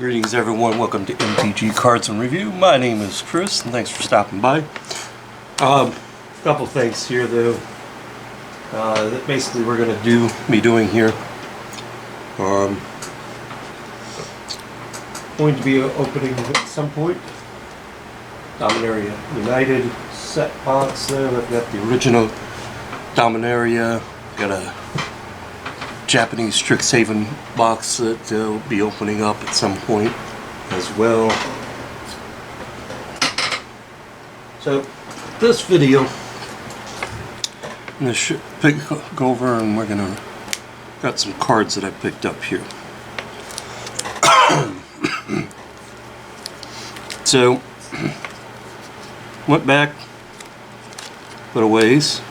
Greetings everyone, welcome to MTG Cardz and Review. My name is Chris and thanks for stopping by. Couple things here though that basically we're going to be doing here. Going to be opening at some point Dominaria United set box there. I've got the original Dominaria, got a Japanese Strixhaven box that will be opening up at some point as well. So this video I'm going to go over and we're going to got some cards that I picked up here. So went back a little ways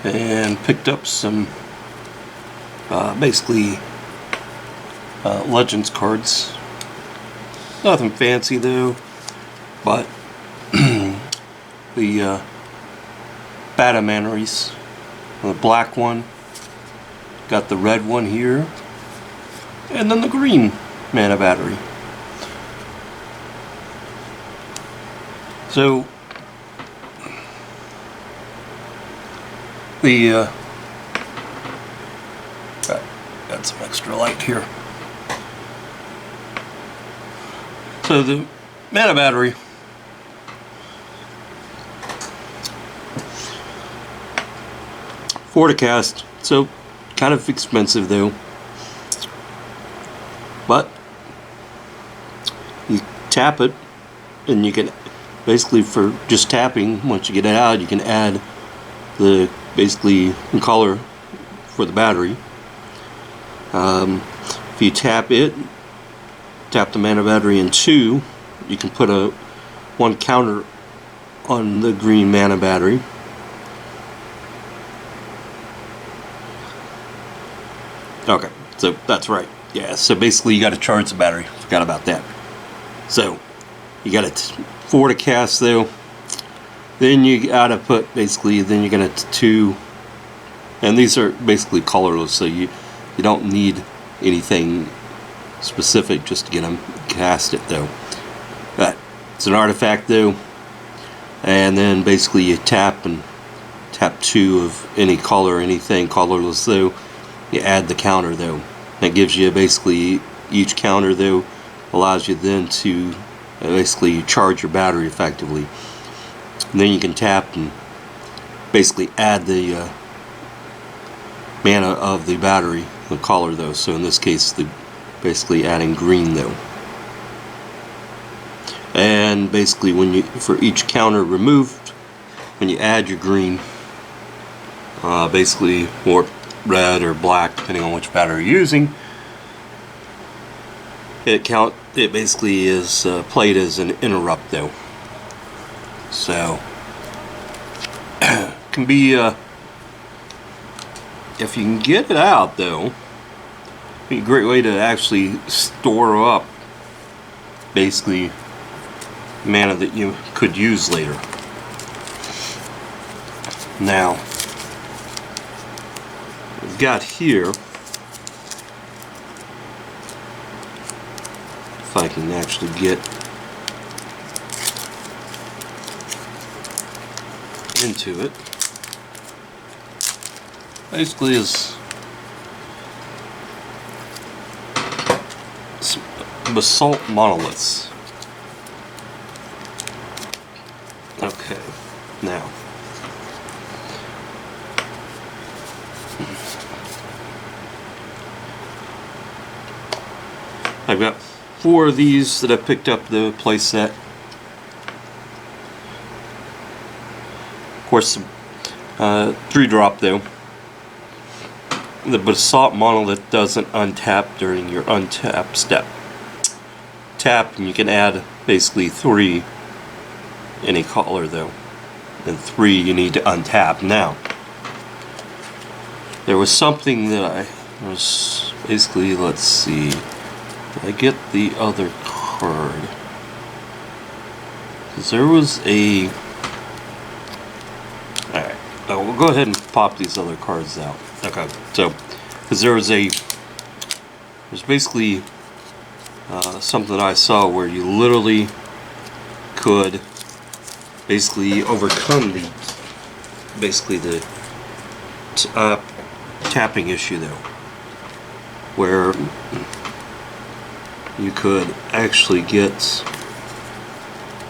and picked up some basically Legends cards. Nothing fancy though, but the Batamaries, the black one, got the red one here, and then the green mana battery. So the got some extra light here. So the mana battery for to cast, so kind of expensive though, but you tap it and you can basically, for just tapping, once you get it out, you can add the basically color for the battery. If you tap it, tap the mana battery in 2, you can put one counter on the green mana battery. Okay, so that's right. Yeah, so basically you got to charge the battery. Forgot about that. So you got it 4 to cast though. Then you gotta put basically. Then you're gonna 2, and these are basically colorless, so you don't need anything specific just to get them cast it though. But it's an artifact though, and then basically you tap 2 of any color, anything colorless though. You add the counter though. That gives you basically each counter though allows you then to basically charge your battery effectively. And then you can tap and basically add the mana of the battery, the color though. So in this case, basically adding green though. And basically, for each counter removed, when you add your green, basically, or red or black, depending on which battery you're using, it basically is played as an interrupt though. So can be if you can get it out though, be a great way to actually store up basically mana that you could use later. Now we've got here, if I can actually get into it, basically is basalt monoliths. Okay, now I've got 4 of these that I picked up the play set. Of course, 3-drop though. The basalt monolith doesn't untap during your untap step. Tap and you can add basically 3 any color though, and 3 you need to untap. Now there was something that I was basically, let's see, did I get the other card? Because there was a, alright, we'll go ahead and pop these other cards out. Okay, so because there's basically something I saw where you literally could basically overcome the tapping issue though, where you could actually get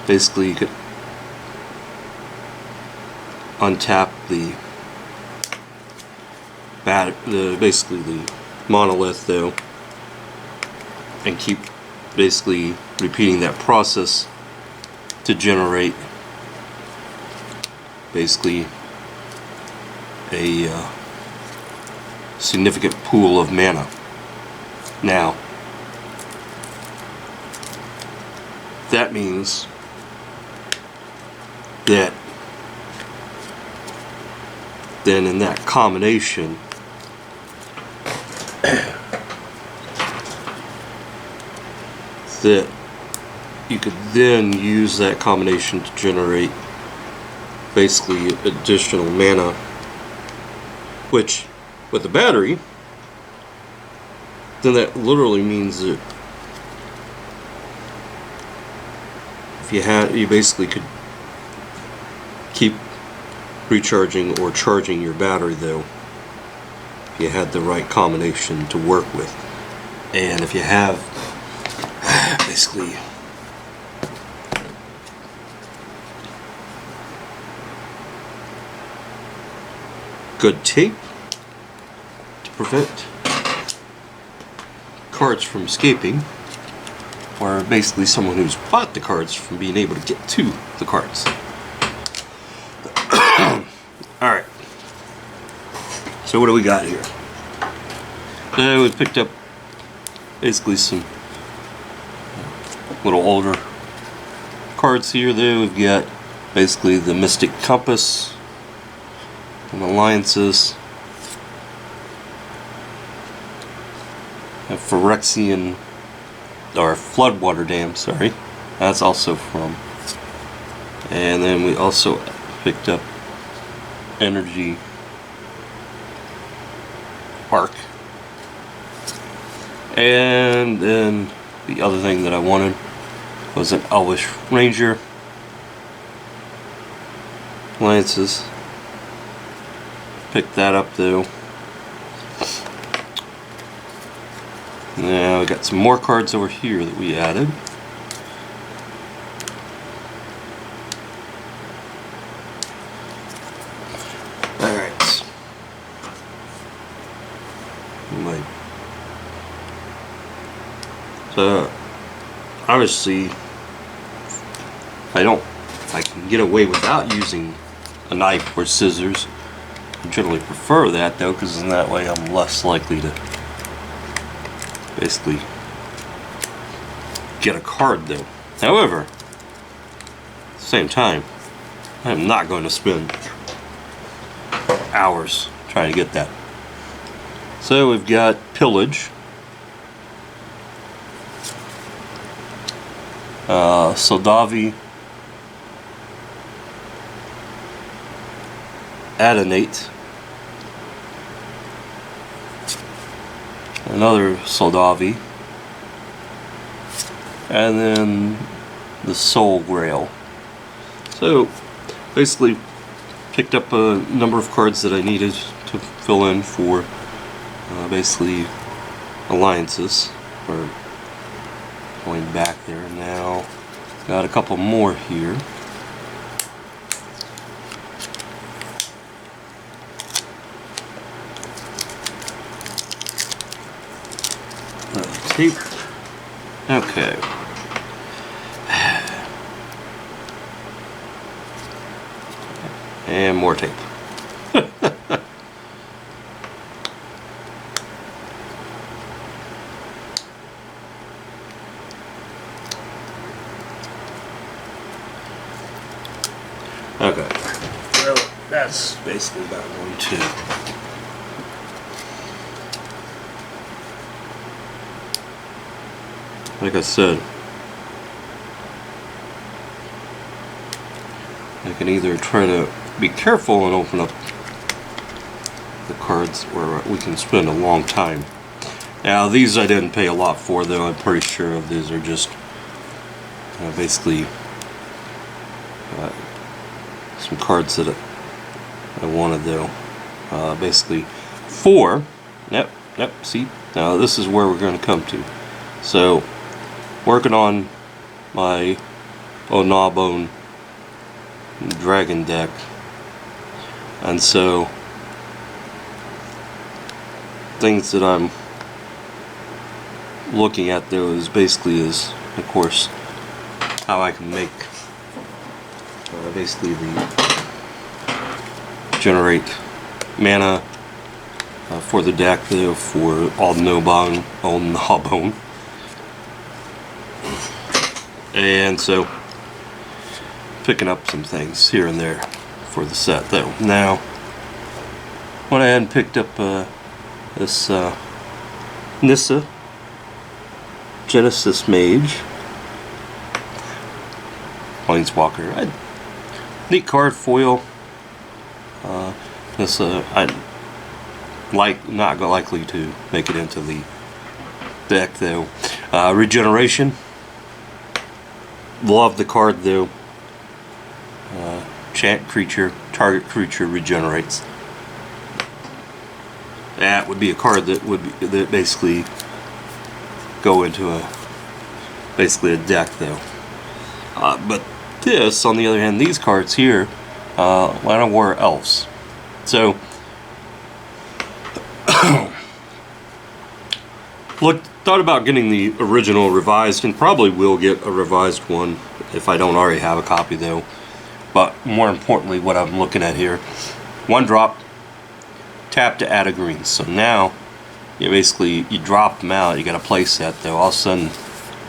you could untap the monolith though, and keep basically repeating that process to generate basically a significant pool of mana. Now, that means that then in that combination that you could then use that combination to generate basically additional mana, which with the battery, then that literally means that you basically could keep recharging or charging your battery though, if you had the right combination to work with. And if you have basically good tape to prevent cards from escaping, or basically someone who's bought the cards from being able to get to the cards. Alright, so what do we got here? So we picked up basically some little older cards here. There we've got basically the Mystic Compass and Alliances, a Phyrexian or Floodwater Dam, sorry, that's also from. And then we also picked up Energy Arc. And then the other thing that I wanted was an Elvish Ranger Lances. Picked that up though. Now we got some more cards over here that we added. Alright. So obviously if I can get away without using a knife or scissors, I generally prefer that though, because in that way I'm less likely to basically get a card though. However, at the same time, I am not going to spend hours trying to get that. So we've got Pillage, Soldavi, Adonate, another Soldavi, and then the Soul Grail. So basically picked up a number of cards that I needed to fill in for basically alliances, or going back there now. Got a couple more here. Tape. Okay. And more tape. Okay. Well, that's basically about going to. Like I said, I can either try to be careful and open up the cards, or we can spend a long time Now these I didn't pay a lot for, though. I'm pretty sure these are just basically some cards that I wanted, though. Basically 4. Yep, see? Now this is where we're going to come to. So, working on my Gnawbone dragon deck. And so, things that I'm looking at, though, is basically of course, how I can make basically generate mana for the deck, though, for all Gnawbone, and so picking up some things here and there for the set, though. Now, went ahead and picked up this Nissa Genesis Mage Planeswalker. Neat card, foil. This I not likely to make it into the deck, though. Regeneration. Love the card, though. Chant creature, target creature regenerates. That would be a card that would basically go into basically a deck, though. But this, on the other hand, these cards here, Land of War Elves. So, thought about getting the original revised, and probably will get a revised one if I don't already have a copy, though. But more importantly, what I'm looking at here, 1 drop, tap to add a green. So now, you drop them out. You got a play set, though. All of a sudden,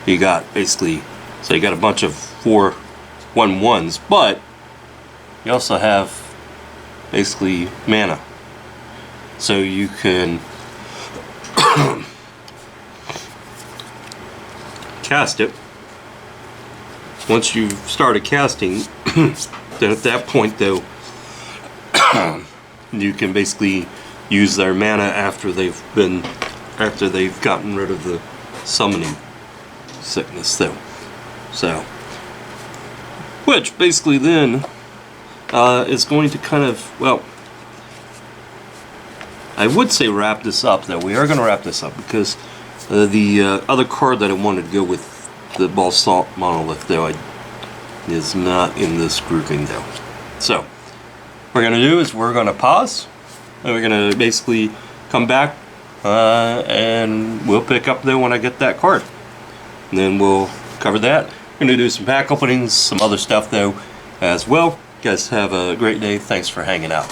you got basically, so you got a bunch of 4/1/1s, but you also have basically mana. So you can cast it. Once you've started casting, then at that point, though, you can basically use their mana after they've gotten rid of the summoning sickness, though. So, which basically then is going to kind of, well, I would say wrap this up, though. We are going to wrap this up because the other card that I wanted to go with the Basalt Monolith, though, is not in this grouping, though. So, what we're going to do is we're going to pause, and we're going to basically come back, and we'll pick up, though, when I get that card. And then we'll cover that. We're going to do some pack openings, some other stuff, though, as well. You guys have a great day. Thanks for hanging out.